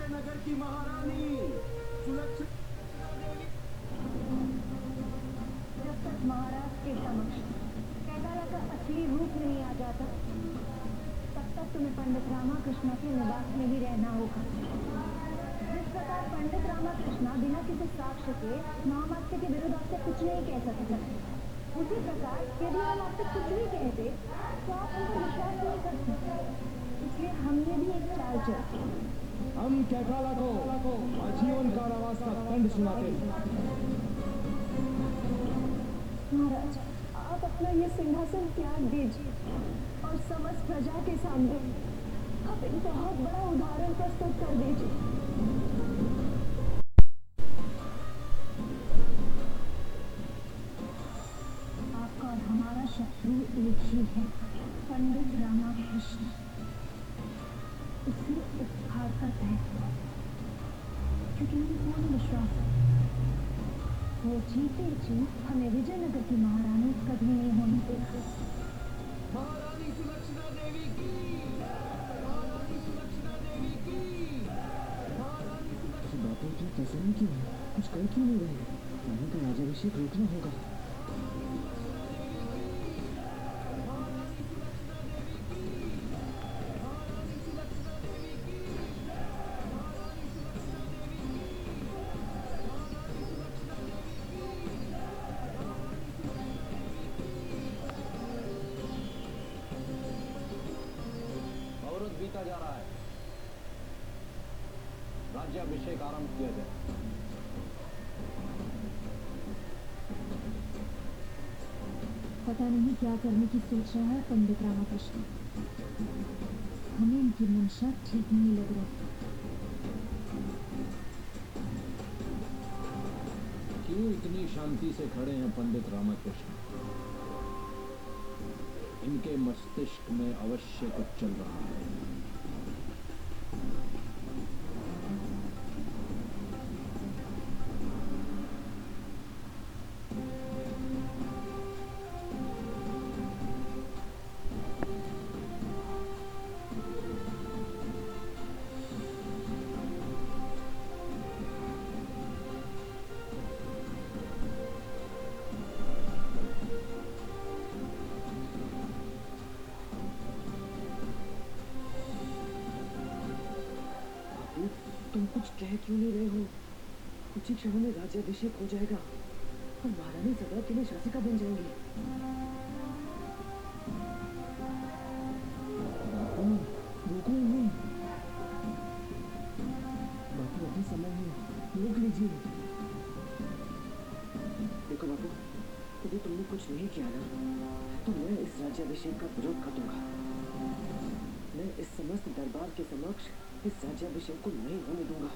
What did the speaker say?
विजयनगर की महारानी सुलक्षणा देवी। जब तक महाराज के समक्ष कैकाला का असली रूप नहीं आ जाता, तब तक तुम्हें पंडित रामाकृष्णा के निवास में ही रहना होगा। जिस प्रकार पंडित रामाकृष्णा बिना किसी साक्ष्य के महामात्य के विरुद्ध आपसे कुछ नहीं कह सकते, उसी प्रकार यदि हम आपसे कुछ भी कहते तो आप उन पर विश्वास नहीं करते। इसलिए हमने भी एक चाल चली। हम कैकाला को आजीवन कारावास का दंड सुनाते हैं। महाराज, आप अपना ये सिंहासन त्याग दीजिए और समस्त प्रजा के सामने आप एक बहुत बड़ा उदाहरण प्रस्तुत कर दीजिए। आपका और हमारा शत्रु एक ही है, पंडित रामाकृष्ण। इसे उपहार करते हैं क्योंकि मुझे पूर्ण विश्वास है वो जीते जी हमें विजयनगर की महारानी कभी नहीं होने देगी। महारानी सुलक्षणा देवी की, महारानी सुलक्षणा देवी की, महारानी सुलक्षणा। बापू इतना प्रसन्न क्यों है? कुछ कर क्यों नहीं रहे? रानी का राज्याभिषेक रोकना होगा। बीता जा रहा है, राज्याभिषेक आरंभ किया जाए। पता नहीं क्या करने की सोच रहा है पंडित रामाकृष्ण। हमें इनकी मंशा ठीक नहीं लग रही। क्यों इतनी शांति से खड़े हैं पंडित रामाकृष्ण? इनके मस्तिष्क में अवश्य कुछ चल रहा है। तुम कुछ कह क्यों नहीं रहे हो? कुछ ही क्षणों में राज्याभिषेक हो जाएगा और महारानी सदा के लिए शासिका बन जाएंगी। बापू, रोको इन्हें। बापू, अभी समय है, रोक लीजिए। देखो बापू, यदि तुमने कुछ नहीं किया ना, तो मैं इस राज्याभिषेक का विरोध कर दूंगा। मैं इस समस्त दरबार के समक्ष इस राज्याभिषेक को नहीं होने दूंगा।